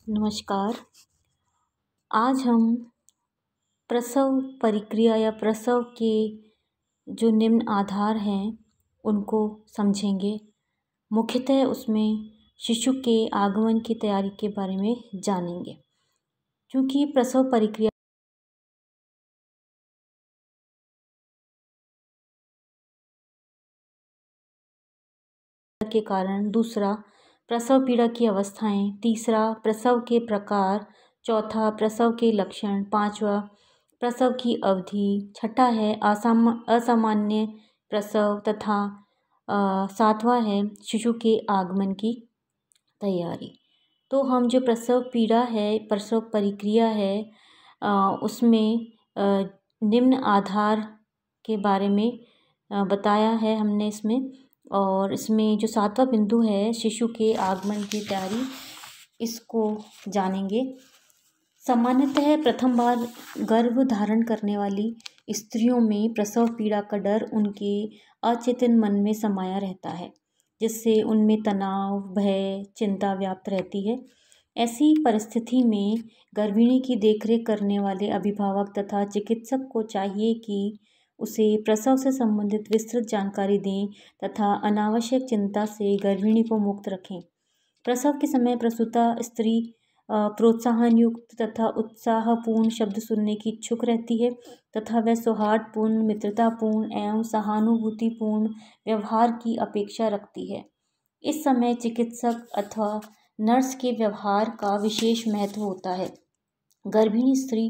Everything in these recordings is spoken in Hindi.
नमस्कार। आज हम प्रसव प्रक्रिया या प्रसव के जो निम्न आधार हैं उनको समझेंगे। मुख्यतः उसमें शिशु के आगमन की तैयारी के बारे में जानेंगे। क्योंकि प्रसव प्रक्रिया के कारण, दूसरा प्रसव पीड़ा की अवस्थाएं, तीसरा प्रसव के प्रकार, चौथा प्रसव के लक्षण, पांचवा प्रसव की अवधि, छठा है असामान्य प्रसव तथा सातवां है शिशु के आगमन की तैयारी। तो हम जो प्रसव पीड़ा है, प्रसव प्रक्रिया है, उसमें निम्न आधार के बारे में बताया है हमने इसमें। और इसमें जो सातवां बिंदु है शिशु के आगमन की तैयारी, इसको जानेंगे। सामान्यतः प्रथम बार गर्भ धारण करने वाली स्त्रियों में प्रसव पीड़ा का डर उनके अचेतन मन में समाया रहता है, जिससे उनमें तनाव, भय, चिंता व्याप्त रहती है। ऐसी परिस्थिति में गर्भिणी की देखरेख करने वाले अभिभावक तथा चिकित्सक को चाहिए कि उसे प्रसव से संबंधित विस्तृत जानकारी दें तथा अनावश्यक चिंता से गर्भिणी को मुक्त रखें। प्रसव के समय प्रसूता स्त्री प्रोत्साहन युक्त तथा उत्साहपूर्ण शब्द सुनने की इच्छुक रहती है तथा वह सौहार्दपूर्ण, मित्रतापूर्ण एवं सहानुभूतिपूर्ण व्यवहार की अपेक्षा रखती है। इस समय चिकित्सक अथवा नर्स के व्यवहार का विशेष महत्व होता है। गर्भिणी स्त्री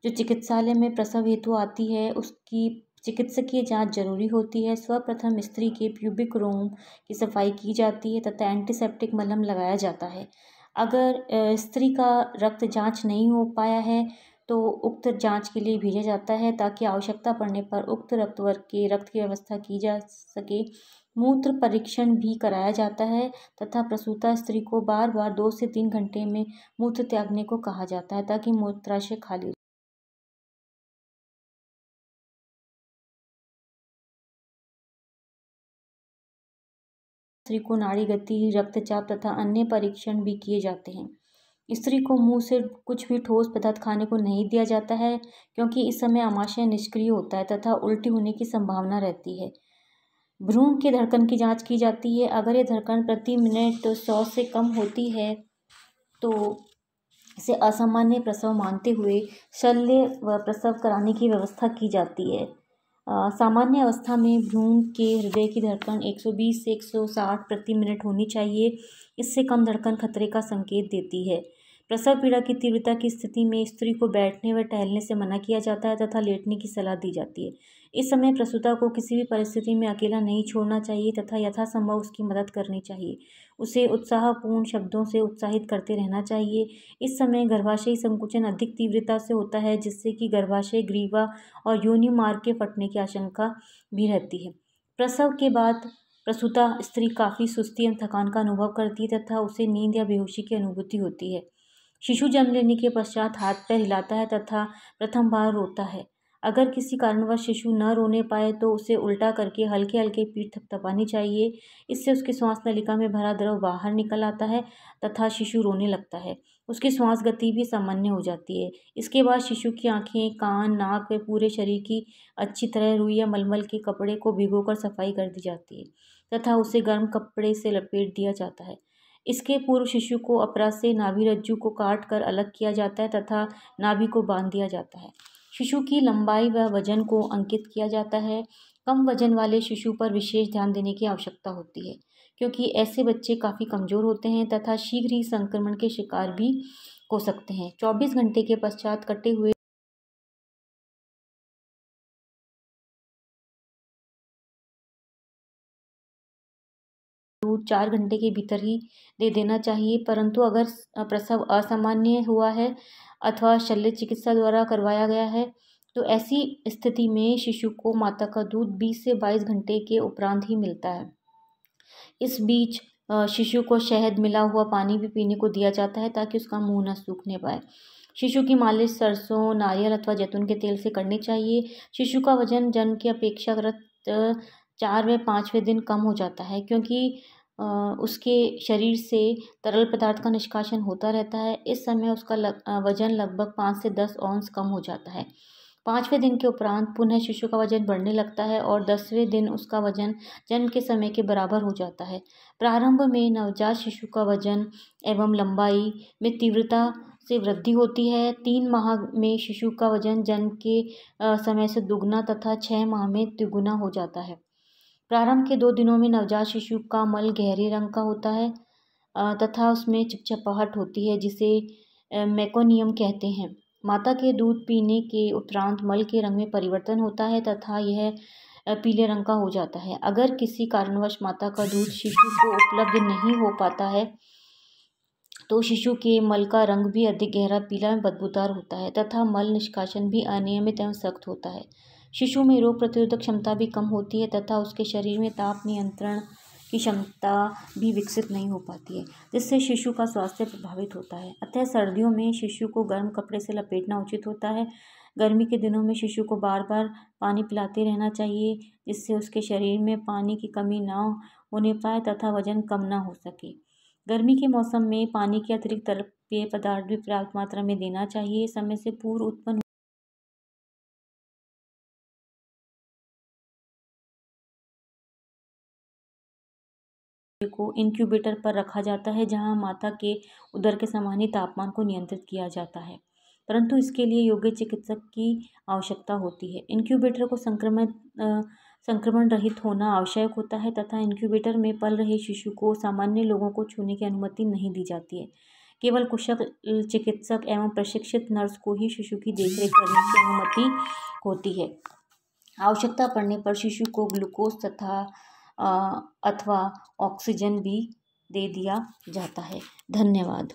जो चिकित्सालय में प्रसव हेतु आती है, उसकी चिकित्सकीय जांच जरूरी होती है। सर्वप्रथम स्त्री के प्यूबिक रोम की सफाई की जाती है तथा एंटीसेप्टिक मलहम लगाया जाता है। अगर स्त्री का रक्त जांच नहीं हो पाया है तो उक्त जांच के लिए भेजा जाता है ताकि आवश्यकता पड़ने पर उक्त रक्त वर्ग के रक्त की व्यवस्था की जा सके। मूत्र परीक्षण भी कराया जाता है तथा प्रसूता स्त्री को बार बार 2 से 3 घंटे में मूत्र त्यागने को कहा जाता है ताकि मूत्राशय खाली। स्त्री को नाड़ी गति, रक्तचाप तथा अन्य परीक्षण भी किए जाते हैं। स्त्री को मुंह से कुछ भी ठोस पदार्थ खाने को नहीं दिया जाता है, क्योंकि इस समय आमाशय निष्क्रिय होता है तथा उल्टी होने की संभावना रहती है। भ्रूण की धड़कन की जांच की जाती है। अगर ये धड़कन प्रति मिनट 100 से कम होती है तो इसे असामान्य प्रसव मानते हुए शल्य प्रसव कराने की व्यवस्था की जाती है। सामान्य अवस्था में भ्रूण के हृदय की धड़कन 120 से 160 प्रति मिनट होनी चाहिए। इससे कम धड़कन खतरे का संकेत देती है। प्रसव पीड़ा की तीव्रता की स्थिति में स्त्री को बैठने व टहलने से मना किया जाता है तथा लेटने की सलाह दी जाती है। इस समय प्रसूता को किसी भी परिस्थिति में अकेला नहीं छोड़ना चाहिए तथा यथासंभव उसकी मदद करनी चाहिए। उसे उत्साहपूर्ण शब्दों से उत्साहित करते रहना चाहिए। इस समय गर्भाशयी संकुचन अधिक तीव्रता से होता है, जिससे कि गर्भाशय, ग्रीवा और योनि मार्ग के फटने की आशंका भी रहती है। प्रसव के बाद प्रसूता स्त्री काफ़ी सुस्ती एवं थकान का अनुभव करती है तथा उसे नींद या बेहोशी की अनुभूति होती है। शिशु जन्म लेने के पश्चात हाथ पैर हिलाता है तथा प्रथम बार रोता है। अगर किसी कारणवश शिशु न रोने पाए तो उसे उल्टा करके हल्के हल्के पीठ थपथपानी चाहिए। इससे उसकी श्वास नलिका में भरा द्रव बाहर निकल आता है तथा शिशु रोने लगता है। उसकी श्वास गति भी सामान्य हो जाती है। इसके बाद शिशु की आँखें, कान, नाक व पूरे शरीर की अच्छी तरह रुई या मलमल के कपड़े को भिगोकर सफाई कर दी जाती है तथा उसे गर्म कपड़े से लपेट दिया जाता है। इसके पूर्व शिशु को अपरा से नाभि रज्जु को काट कर अलग किया जाता है तथा नाभि को बांध दिया जाता है। शिशु की लंबाई व वजन को अंकित किया जाता है। कम वजन वाले शिशु पर विशेष ध्यान देने की आवश्यकता होती है, क्योंकि ऐसे बच्चे काफ़ी कमज़ोर होते हैं तथा शीघ्र ही संक्रमण के शिकार भी हो सकते हैं। 24 घंटे के पश्चात कटे हुए दूध 4 घंटे के भीतर ही दे देना चाहिए, परंतु अगर प्रसव असामान्य हुआ है अथवा शल्य चिकित्सा द्वारा करवाया गया है तो ऐसी स्थिति में शिशु को माता का दूध 20 से 22 घंटे के उपरांत ही मिलता है। इस बीच शिशु को शहद मिला हुआ पानी भी पीने को दिया जाता है ताकि उसका मुंह न सूखने पाए। शिशु की मालिश सरसों, नारियल अथवा जैतून के तेल से करनी चाहिए। शिशु का वजन जन्म की अपेक्षाकृत 4 व 5वें दिन कम हो जाता है, क्योंकि उसके शरीर से तरल पदार्थ का निष्कासन होता रहता है। इस समय उसका वजन लगभग 5 से 10 औंस कम हो जाता है। 5वें दिन के उपरांत पुनः शिशु का वजन बढ़ने लगता है और 10वें दिन उसका वजन जन्म के समय के बराबर हो जाता है। प्रारंभ में नवजात शिशु का वजन एवं लंबाई में तीव्रता से वृद्धि होती है। 3 माह में शिशु का वजन जन्म के समय से दुगना तथा 6 माह में तिगुना हो जाता है। प्रारंभ के 2 दिनों में नवजात शिशु का मल गहरे रंग का होता है तथा उसमें चिपचिपाहट होती है, जिसे मेकोनियम कहते हैं। माता के दूध पीने के उपरांत मल के रंग में परिवर्तन होता है तथा यह पीले रंग का हो जाता है। अगर किसी कारणवश माता का दूध शिशु को उपलब्ध नहीं हो पाता है तो शिशु के मल का रंग भी अधिक गहरा पीला एवं बदबूदार होता है तथा मल निष्कासन भी अनियमित एवं सख्त होता है। शिशु में रोग प्रतिरोधक क्षमता भी कम होती है तथा उसके शरीर में ताप नियंत्रण की क्षमता भी विकसित नहीं हो पाती है, जिससे शिशु का स्वास्थ्य प्रभावित होता है। अतः सर्दियों में शिशु को गर्म कपड़े से लपेटना उचित होता है। गर्मी के दिनों में शिशु को बार बार पानी पिलाते रहना चाहिए, जिससे उसके शरीर में पानी की कमी न होने पाए तथा वजन कम न हो सके। गर्मी के मौसम में पानी के अतिरिक्त तरल पेय पदार्थ भी पर्याप्त मात्रा में देना चाहिए। समय से पूर्व उत्पन्न को इंक्यूबेटर पर रखा जाता है, जहां माता के उदर के समान ही तापमान को नियंत्रित किया जाता है, परंतु इसके लिए योग्य चिकित्सक की आवश्यकता होती है। इंक्यूबेटर को संक्रमण रहित होना आवश्यक होता है तथा इंक्यूबेटर में पल रहे शिशु को सामान्य लोगों को छूने की अनुमति नहीं दी जाती है। केवल कुशल चिकित्सक एवं प्रशिक्षित नर्स को ही शिशु की देखरेख करने की अनुमति होती है। आवश्यकता पड़ने पर शिशु को ग्लूकोज अथवा ऑक्सीजन भी दे दिया जाता है। धन्यवाद।